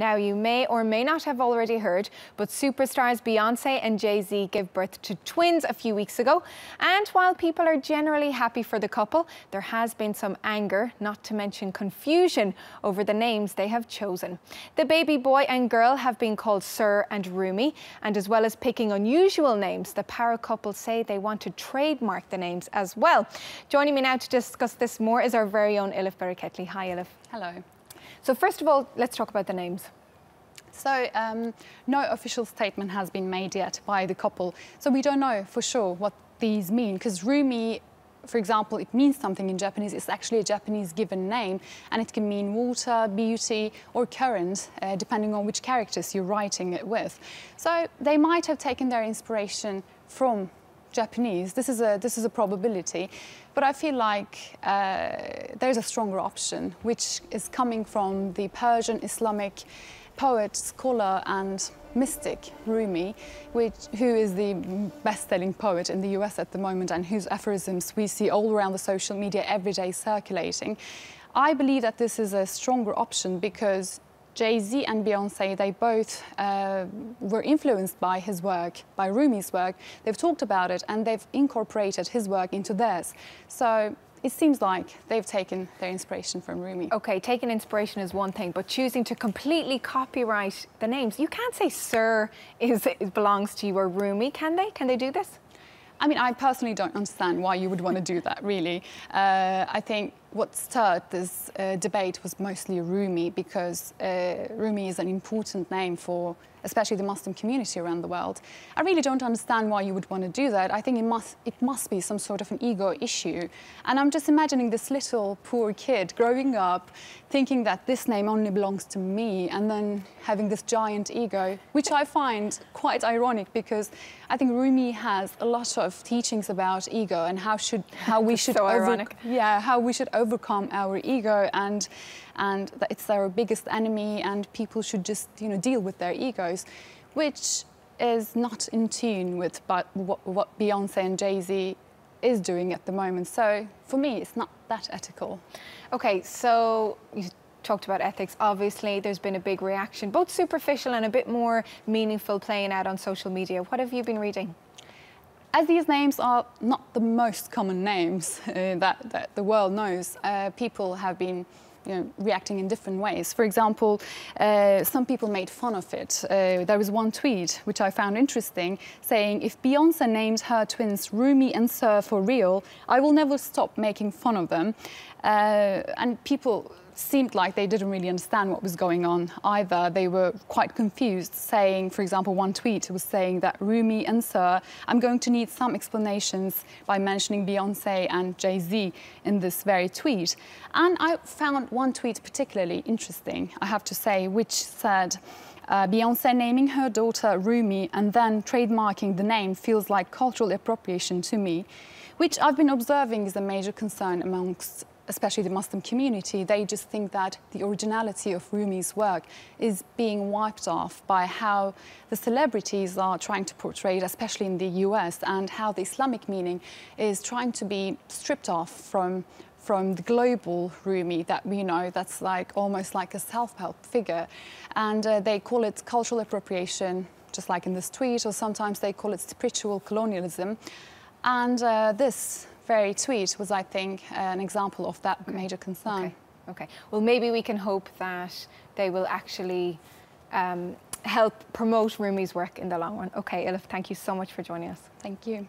Now, you may or may not have already heard, but superstars Beyonce and Jay Z gave birth to twins a few weeks ago. And while people are generally happy for the couple, there has been some anger, not to mention confusion, over the names they have chosen. The baby boy and girl have been called Sir and Rumi, and as well as picking unusual names, the power couple say they want to trademark the names as well. Joining me now to discuss this more is our very own Elif Beriketli. Hi, Elif. Hello. So first of all, let's talk about the names. So no official statement has been made yet by the couple. So we don't know for sure what these mean, because Rumi, for example, it means something in Japanese. It's actually a Japanese given name, and it can mean water, beauty, or current, depending on which characters you're writing it with. So they might have taken their inspiration from Japanese. This is a probability, but I feel like there's a stronger option, which is coming from the Persian Islamic poet, scholar, and mystic Rumi, who is the best-selling poet in the US at the moment, and whose aphorisms we see all around the social media every day circulating. I believe that this is a stronger option because Jay Z and Beyonce, they both were influenced by his work, by Rumi's work. They've talked about it and they've incorporated his work into theirs. So it seems like they've taken their inspiration from Rumi. Okay, taking inspiration is one thing, but choosing to completely copyright the names, you can't say Sir belongs to you or Rumi, can they? Can they do this? I mean, I personally don't understand why you would want to do that, really. I think what stirred this debate was mostly Rumi, because Rumi is an important name for especially the Muslim community around the world. I really don't understand why you would want to do that. I think it must be some sort of an ego issue. And I'm just imagining this little poor kid growing up, thinking that this name only belongs to me, and then having this giant ego, which I find quite ironic, because I think Rumi has a lot of teachings about ego and how we should so ironic. how we should overcome our ego, and that it's our biggest enemy, and people should just deal with their egos, which is not in tune with what Beyonce and Jay Z is doing at the moment. So for me, it's not that ethical. Okay, so you talked about ethics. Obviously, there's been a big reaction, both superficial and a bit more meaningful, playing out on social media. What have you been reading? As these names are not the most common names that the world knows, people have been reacting in different ways. For example, some people made fun of it. There was one tweet which I found interesting, saying, "If Beyonce names her twins Rumi and Sir for real, I will never stop making fun of them." And people seemed like they didn't really understand what was going on either. They were quite confused, saying, for example, one tweet was saying that Rumi and Sir, I'm going to need some explanations, by mentioning Beyonce and Jay Z in this very tweet. And I found one tweet particularly interesting, I have to say, which said, Beyonce naming her daughter Rumi and then trademarking the name feels like cultural appropriation to me, which I've been observing is a major concern amongst especially the Muslim community. They just think that the originality of Rumi's work is being wiped off by how the celebrities are trying to portray it, especially in the US, and how the Islamic meaning is trying to be stripped off from the global Rumi that we know, that's like almost like a self-help figure. And they call it cultural appropriation, just like in this tweet, or sometimes they call it spiritual colonialism. And this very tweet was, I think, an example of that major concern. Okay. Well, maybe we can hope that they will actually help promote Rumi's work in the long run. Okay, Elif, thank you so much for joining us. Thank you.